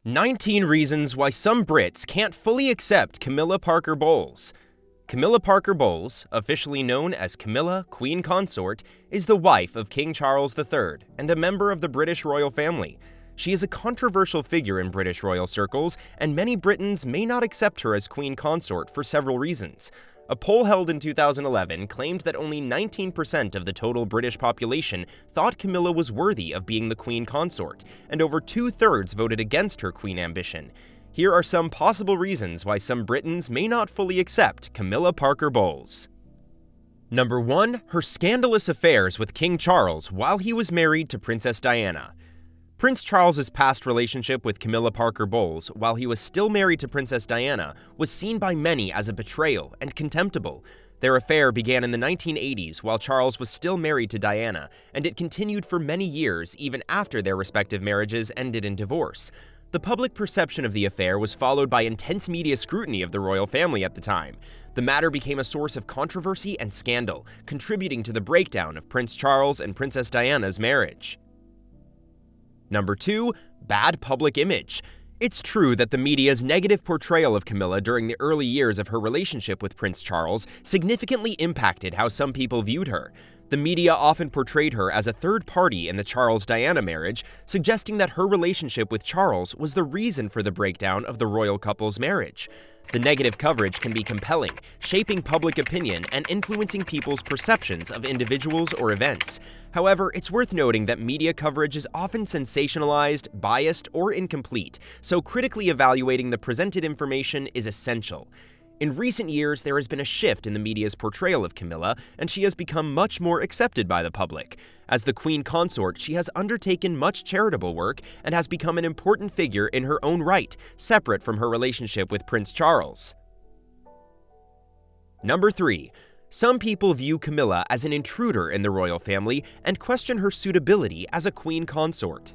19 reasons why some Brits can't fully accept Camilla Parker Bowles. Camilla Parker Bowles, officially known as Camilla, Queen Consort, is the wife of King Charles III and a member of the British royal family. She is a controversial figure in British royal circles, and many Britons may not accept her as Queen Consort for several reasons. A poll held in 2011 claimed that only 19% of the total British population thought Camilla was worthy of being the Queen Consort, and over 2/3 voted against her Queen ambition. Here are some possible reasons why some Britons may not fully accept Camilla Parker Bowles. Number 1. Her scandalous affairs with King Charles while he was married to Princess Diana. Prince Charles's past relationship with Camilla Parker Bowles while he was still married to Princess Diana was seen by many as a betrayal and contemptible. Their affair began in the 1980s while Charles was still married to Diana, and it continued for many years even after their respective marriages ended in divorce. The public perception of the affair was followed by intense media scrutiny of the royal family at the time. The matter became a source of controversy and scandal, contributing to the breakdown of Prince Charles and Princess Diana's marriage. Number 2. Bad public image. It's true that the media's negative portrayal of Camilla during the early years of her relationship with Prince Charles significantly impacted how some people viewed her. The media often portrayed her as a third party in the Charles-Diana marriage, suggesting that her relationship with Charles was the reason for the breakdown of the royal couple's marriage. The negative coverage can be compelling, shaping public opinion and influencing people's perceptions of individuals or events. However, it's worth noting that media coverage is often sensationalized, biased, or incomplete, so critically evaluating the presented information is essential. In recent years, there has been a shift in the media's portrayal of Camilla, and she has become much more accepted by the public. As the Queen Consort, she has undertaken much charitable work and has become an important figure in her own right, separate from her relationship with Prince Charles. Number 3. Some people view Camilla as an intruder in the royal family and question her suitability as a Queen Consort.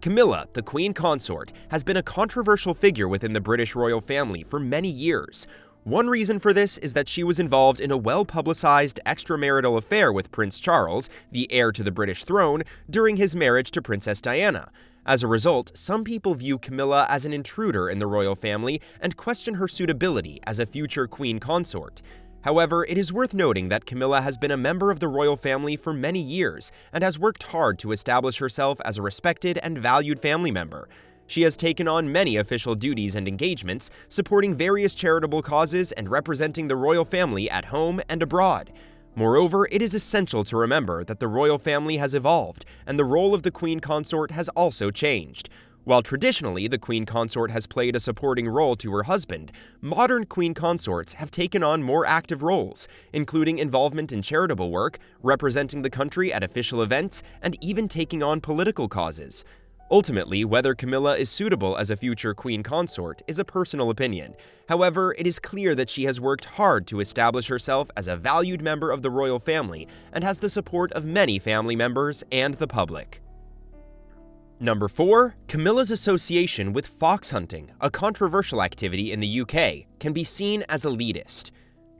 Camilla, the Queen Consort, has been a controversial figure within the British royal family for many years. One reason for this is that she was involved in a well-publicized extramarital affair with Prince Charles, the heir to the British throne, during his marriage to Princess Diana. As a result, some people view Camilla as an intruder in the royal family and question her suitability as a future Queen Consort. However, it is worth noting that Camilla has been a member of the royal family for many years and has worked hard to establish herself as a respected and valued family member. She has taken on many official duties and engagements, supporting various charitable causes and representing the royal family at home and abroad. Moreover, it is essential to remember that the royal family has evolved, and the role of the Queen Consort has also changed. While traditionally the Queen Consort has played a supporting role to her husband, modern Queen Consorts have taken on more active roles, including involvement in charitable work, representing the country at official events, and even taking on political causes. Ultimately, whether Camilla is suitable as a future Queen Consort is a personal opinion. However, it is clear that she has worked hard to establish herself as a valued member of the royal family and has the support of many family members and the public. Number 4. Camilla's association with fox hunting, a controversial activity in the UK, can be seen as elitist.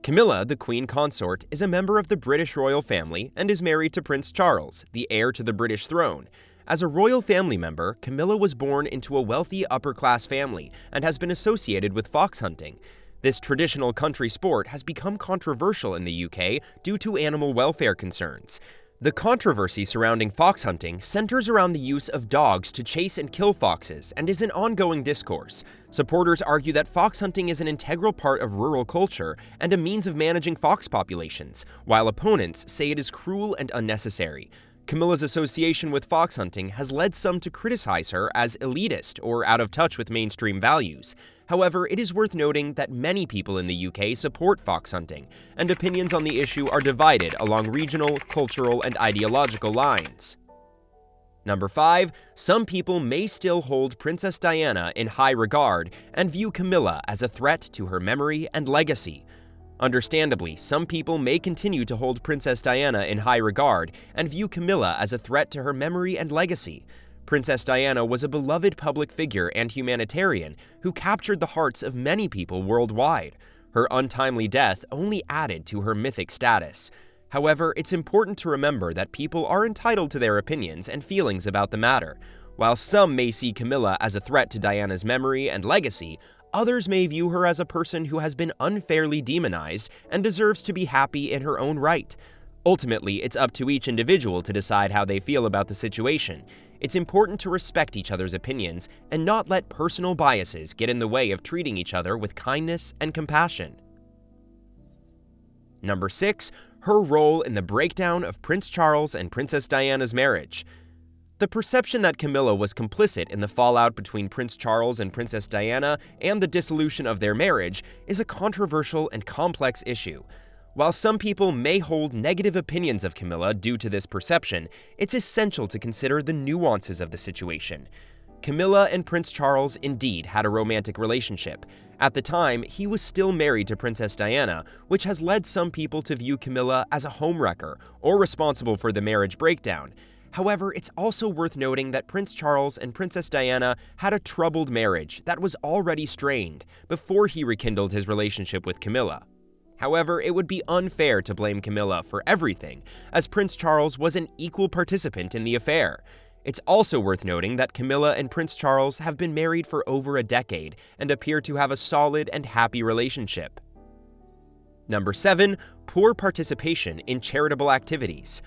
Camilla, the Queen Consort, is a member of the British royal family and is married to Prince Charles, the heir to the British throne. As a royal family member, Camilla was born into a wealthy upper-class family and has been associated with fox hunting. This traditional country sport has become controversial in the UK due to animal welfare concerns. The controversy surrounding fox hunting centers around the use of dogs to chase and kill foxes and is an ongoing discourse. Supporters argue that fox hunting is an integral part of rural culture and a means of managing fox populations, while opponents say it is cruel and unnecessary. Camilla's association with fox hunting has led some to criticize her as elitist or out of touch with mainstream values. However, it is worth noting that many people in the UK support fox hunting, and opinions on the issue are divided along regional, cultural, and ideological lines. Number 5. Some people may still hold Princess Diana in high regard and view Camilla as a threat to her memory and legacy. Understandably, some people may continue to hold Princess Diana in high regard and view Camilla as a threat to her memory and legacy. Princess Diana was a beloved public figure and humanitarian who captured the hearts of many people worldwide. Her untimely death only added to her mythic status. However, it's important to remember that people are entitled to their opinions and feelings about the matter. While some may see Camilla as a threat to Diana's memory and legacy, others may view her as a person who has been unfairly demonized and deserves to be happy in her own right. Ultimately, it's up to each individual to decide how they feel about the situation. It's important to respect each other's opinions and not let personal biases get in the way of treating each other with kindness and compassion. Number 6. Her role in the breakdown of Prince Charles and Princess Diana's marriage. The perception that Camilla was complicit in the fallout between Prince Charles and Princess Diana and the dissolution of their marriage is a controversial and complex issue. While some people may hold negative opinions of Camilla due to this perception, it's essential to consider the nuances of the situation. Camilla and Prince Charles indeed had a romantic relationship. At the time, he was still married to Princess Diana, which has led some people to view Camilla as a homewrecker or responsible for the marriage breakdown. However, it's also worth noting that Prince Charles and Princess Diana had a troubled marriage that was already strained before he rekindled his relationship with Camilla. However, it would be unfair to blame Camilla for everything, as Prince Charles was an equal participant in the affair. It's also worth noting that Camilla and Prince Charles have been married for over a decade and appear to have a solid and happy relationship. Number 7. Poor participation in charitable activities.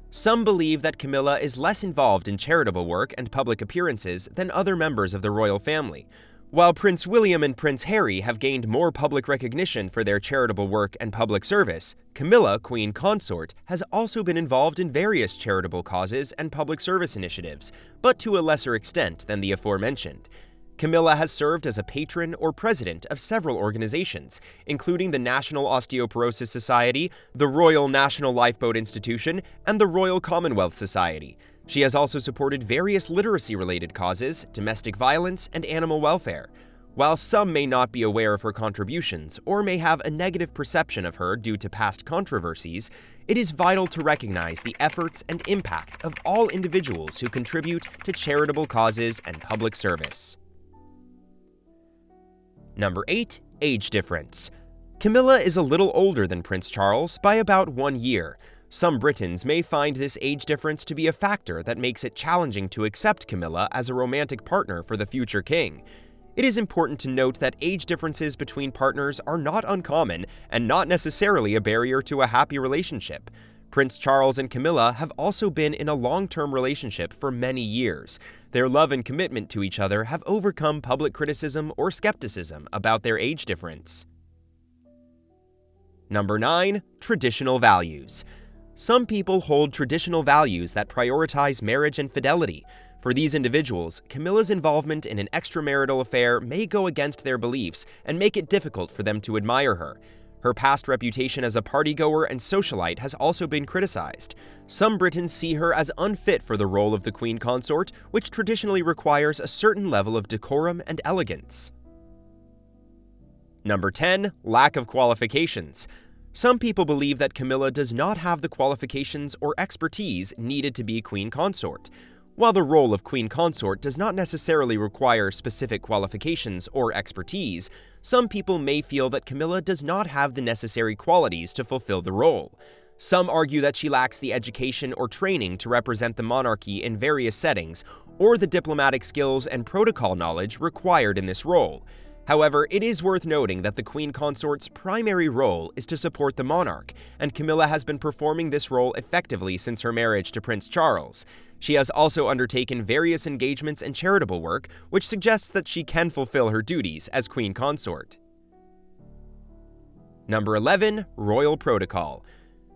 Some believe that Camilla is less involved in charitable work and public appearances than other members of the royal family. While Prince William and Prince Harry have gained more public recognition for their charitable work and public service, Camilla, Queen Consort, has also been involved in various charitable causes and public service initiatives, but to a lesser extent than the aforementioned. Camilla has served as a patron or president of several organizations, including the National Osteoporosis Society, the Royal National Lifeboat Institution, and the Royal Commonwealth Society. She has also supported various literacy-related causes, domestic violence, and animal welfare. While some may not be aware of her contributions or may have a negative perception of her due to past controversies, it is vital to recognize the efforts and impact of all individuals who contribute to charitable causes and public service. Number 8. Age difference. Camilla is a little older than Prince Charles by about 1 year. Some Britons may find this age difference to be a factor that makes it challenging to accept Camilla as a romantic partner for the future king. It is important to note that age differences between partners are not uncommon and not necessarily a barrier to a happy relationship. Prince Charles and Camilla have also been in a long-term relationship for many years. Their love and commitment to each other have overcome public criticism or skepticism about their age difference. Number 9. Traditional values. Some people hold traditional values that prioritize marriage and fidelity. For these individuals, Camilla's involvement in an extramarital affair may go against their beliefs and make it difficult for them to admire her. Her past reputation as a partygoer and socialite has also been criticized. Some Britons see her as unfit for the role of the Queen Consort, which traditionally requires a certain level of decorum and elegance. Number 10. Lack of qualifications. Some people believe that Camilla does not have the qualifications or expertise needed to be Queen Consort. While the role of Queen Consort does not necessarily require specific qualifications or expertise, some people may feel that Camilla does not have the necessary qualities to fulfill the role. Some argue that she lacks the education or training to represent the monarchy in various settings, or the diplomatic skills and protocol knowledge required in this role. However, it is worth noting that the Queen Consort's primary role is to support the monarch, and Camilla has been performing this role effectively since her marriage to Prince Charles. She has also undertaken various engagements and charitable work, which suggests that she can fulfill her duties as Queen Consort. Number 11. Royal Protocol.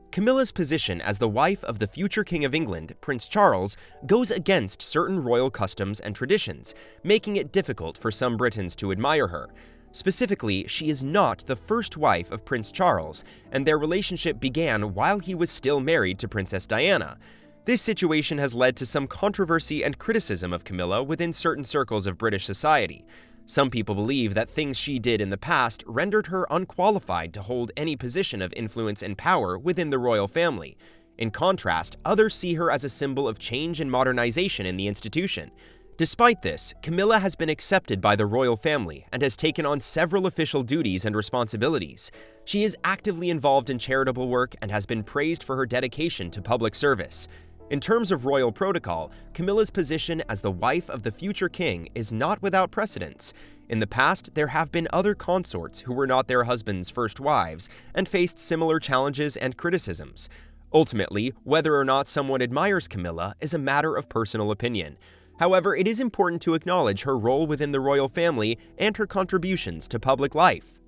Camilla's position as the wife of the future King of England, Prince Charles, goes against certain royal customs and traditions, making it difficult for some Britons to admire her. Specifically, she is not the first wife of Prince Charles, and their relationship began while he was still married to Princess Diana. This situation has led to some controversy and criticism of Camilla within certain circles of British society. Some people believe that things she did in the past rendered her unqualified to hold any position of influence and power within the royal family. In contrast, others see her as a symbol of change and modernization in the institution. Despite this, Camilla has been accepted by the royal family and has taken on several official duties and responsibilities. She is actively involved in charitable work and has been praised for her dedication to public service. In terms of royal protocol, Camilla's position as the wife of the future king is not without precedence. In the past, there have been other consorts who were not their husbands' first wives and faced similar challenges and criticisms. Ultimately, whether or not someone admires Camilla is a matter of personal opinion. However, it is important to acknowledge her role within the royal family and her contributions to public life.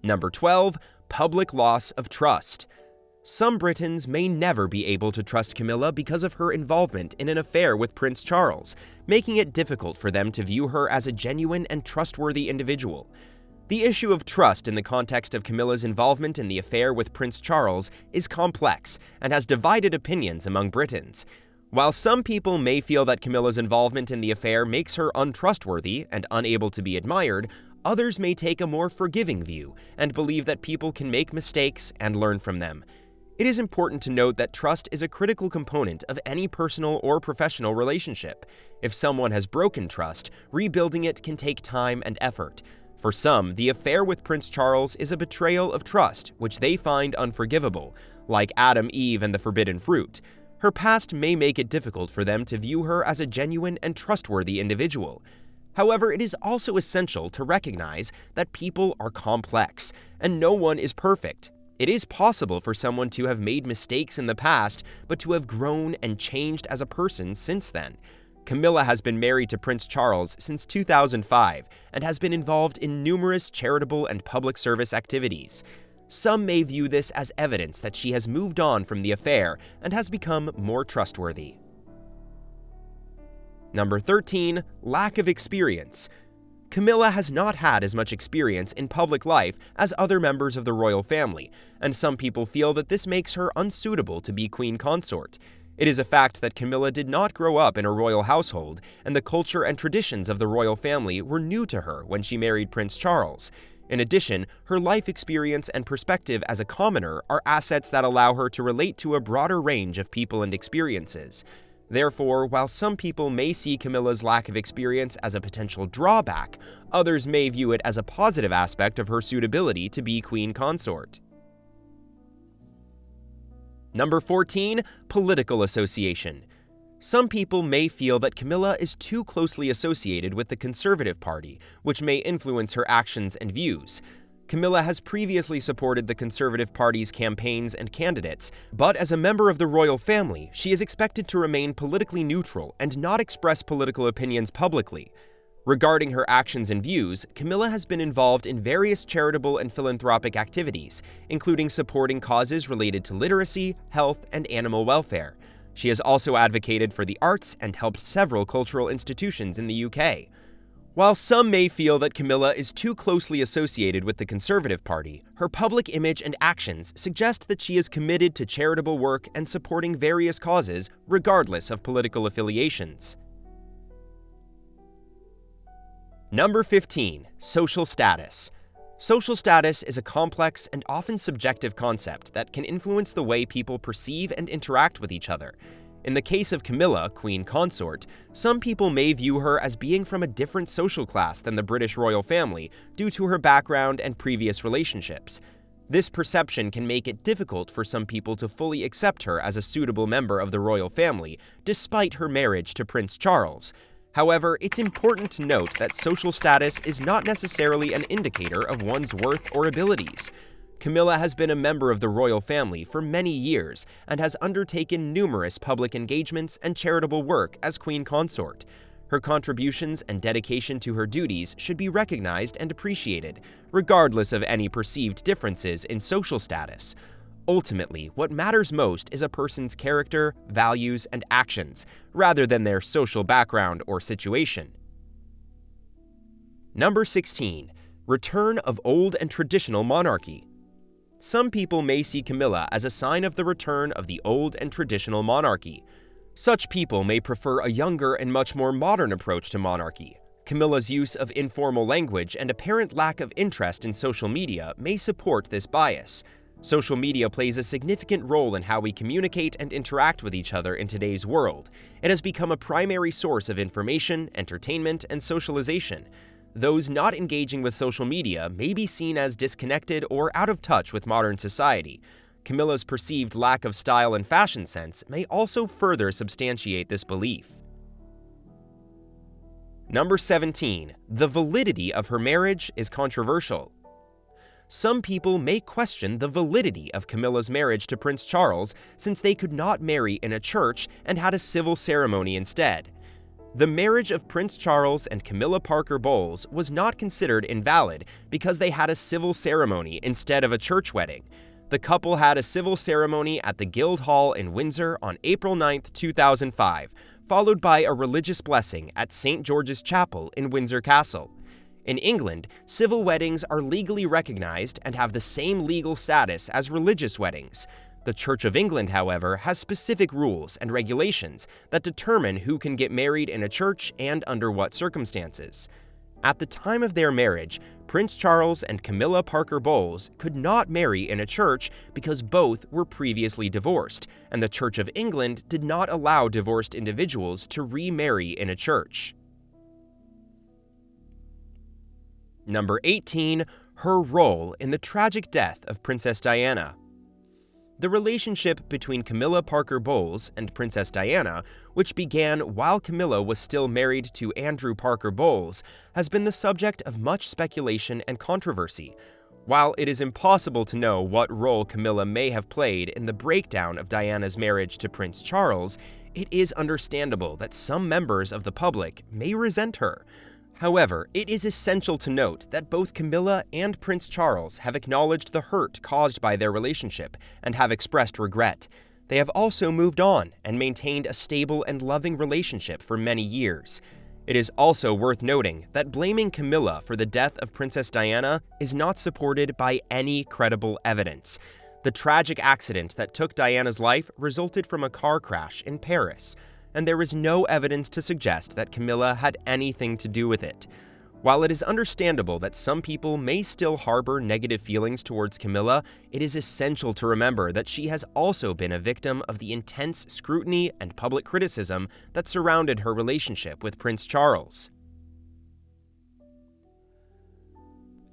Number 12. Public loss of trust. Some Britons may never be able to trust Camilla because of her involvement in an affair with Prince Charles, making it difficult for them to view her as a genuine and trustworthy individual. The issue of trust in the context of Camilla's involvement in the affair with Prince Charles is complex and has divided opinions among Britons. While some people may feel that Camilla's involvement in the affair makes her untrustworthy and unable to be admired, others may take a more forgiving view and believe that people can make mistakes and learn from them. It is important to note that trust is a critical component of any personal or professional relationship. If someone has broken trust, rebuilding it can take time and effort. For some, the affair with Prince Charles is a betrayal of trust, which they find unforgivable, like Adam, Eve, and the forbidden fruit. Her past may make it difficult for them to view her as a genuine and trustworthy individual. However, it is also essential to recognize that people are complex, and no one is perfect. It is possible for someone to have made mistakes in the past, but to have grown and changed as a person since then. Camilla has been married to Prince Charles since 2005 and has been involved in numerous charitable and public service activities. Some may view this as evidence that she has moved on from the affair and has become more trustworthy. Number 13. Lack of experience. Camilla has not had as much experience in public life as other members of the royal family, and some people feel that this makes her unsuitable to be queen consort. It is a fact that Camilla did not grow up in a royal household, and the culture and traditions of the royal family were new to her when she married Prince Charles. In addition, her life experience and perspective as a commoner are assets that allow her to relate to a broader range of people and experiences. Therefore, while some people may see Camilla's lack of experience as a potential drawback, others may view it as a positive aspect of her suitability to be queen consort. Number 14. Political association. Some people may feel that Camilla is too closely associated with the Conservative Party, which may influence her actions and views. Camilla has previously supported the Conservative Party's campaigns and candidates, but as a member of the royal family, she is expected to remain politically neutral and not express political opinions publicly. Regarding her actions and views, Camilla has been involved in various charitable and philanthropic activities, including supporting causes related to literacy, health, and animal welfare. She has also advocated for the arts and helped several cultural institutions in the UK. While some may feel that Camilla is too closely associated with the Conservative Party, her public image and actions suggest that she is committed to charitable work and supporting various causes, regardless of political affiliations. Number 15. Social status. Social status is a complex and often subjective concept that can influence the way people perceive and interact with each other. In the case of Camilla, queen consort, some people may view her as being from a different social class than the British royal family due to her background and previous relationships. This perception can make it difficult for some people to fully accept her as a suitable member of the royal family, despite her marriage to Prince Charles. However, it's important to note that social status is not necessarily an indicator of one's worth or abilities. Camilla has been a member of the royal family for many years and has undertaken numerous public engagements and charitable work as queen consort. Her contributions and dedication to her duties should be recognized and appreciated, regardless of any perceived differences in social status. Ultimately, what matters most is a person's character, values, and actions, rather than their social background or situation. Number 16. Return of old and traditional monarchy. Some people may see Camilla as a sign of the return of the old and traditional monarchy. Such people may prefer a younger and much more modern approach to monarchy. Camilla's use of informal language and apparent lack of interest in social media may support this bias. Social media plays a significant role in how we communicate and interact with each other in today's world. It has become a primary source of information, entertainment, and socialization. Those not engaging with social media may be seen as disconnected or out of touch with modern society. Camilla's perceived lack of style and fashion sense may also further substantiate this belief. Number 17. The validity of her marriage is controversial. Some people may question the validity of Camilla's marriage to Prince Charles since they could not marry in a church and had a civil ceremony instead. The marriage of Prince Charles and Camilla Parker Bowles was not considered invalid because they had a civil ceremony instead of a church wedding. The couple had a civil ceremony at the Guildhall in Windsor on April 9, 2005, followed by a religious blessing at St. George's Chapel in Windsor Castle. In England, civil weddings are legally recognized and have the same legal status as religious weddings. The Church of England, however, has specific rules and regulations that determine who can get married in a church and under what circumstances. At the time of their marriage, Prince Charles and Camilla Parker Bowles could not marry in a church because both were previously divorced, and the Church of England did not allow divorced individuals to remarry in a church. Number 18. Her role in the tragic death of Princess Diana. The relationship between Camilla Parker Bowles and Princess Diana, which began while Camilla was still married to Andrew Parker Bowles, has been the subject of much speculation and controversy. While it is impossible to know what role Camilla may have played in the breakdown of Diana's marriage to Prince Charles, it is understandable that some members of the public may resent her. However, it is essential to note that both Camilla and Prince Charles have acknowledged the hurt caused by their relationship and have expressed regret. They have also moved on and maintained a stable and loving relationship for many years. It is also worth noting that blaming Camilla for the death of Princess Diana is not supported by any credible evidence. The tragic accident that took Diana's life resulted from a car crash in Paris, and there is no evidence to suggest that Camilla had anything to do with it. While it is understandable that some people may still harbor negative feelings towards Camilla, it is essential to remember that she has also been a victim of the intense scrutiny and public criticism that surrounded her relationship with Prince Charles.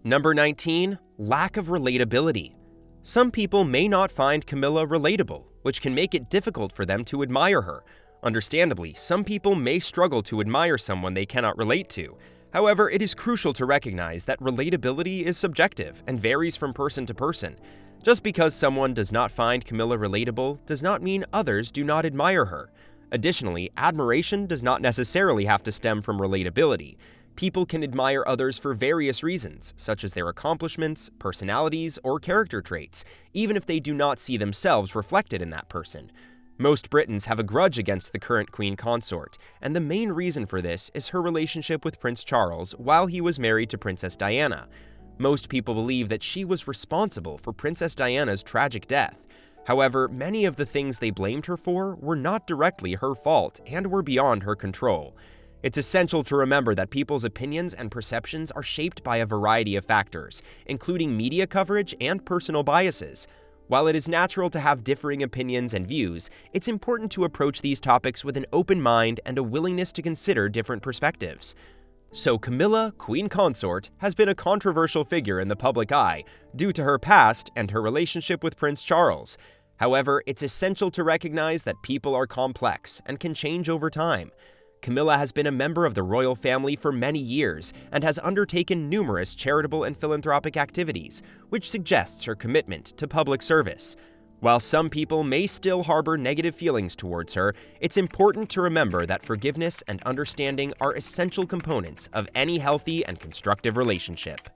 Number 19. Lack of relatability. Some people may not find Camilla relatable, which can make it difficult for them to admire her. Understandably, some people may struggle to admire someone they cannot relate to. However, it is crucial to recognize that relatability is subjective and varies from person to person. Just because someone does not find Camilla relatable does not mean others do not admire her. Additionally, admiration does not necessarily have to stem from relatability. People can admire others for various reasons, such as their accomplishments, personalities, or character traits, even if they do not see themselves reflected in that person. Most Britons have a grudge against the current Queen Consort, and the main reason for this is her relationship with Prince Charles while he was married to Princess Diana. Most people believe that she was responsible for Princess Diana's tragic death. However, many of the things they blamed her for were not directly her fault and were beyond her control. It's essential to remember that people's opinions and perceptions are shaped by a variety of factors, including media coverage and personal biases. While it is natural to have differing opinions and views, it's important to approach these topics with an open mind and a willingness to consider different perspectives. So Camilla, Queen Consort, has been a controversial figure in the public eye due to her past and her relationship with Prince Charles. However, it's essential to recognize that people are complex and can change over time. Camilla has been a member of the royal family for many years and has undertaken numerous charitable and philanthropic activities, which suggests her commitment to public service. While some people may still harbor negative feelings towards her, it's important to remember that forgiveness and understanding are essential components of any healthy and constructive relationship.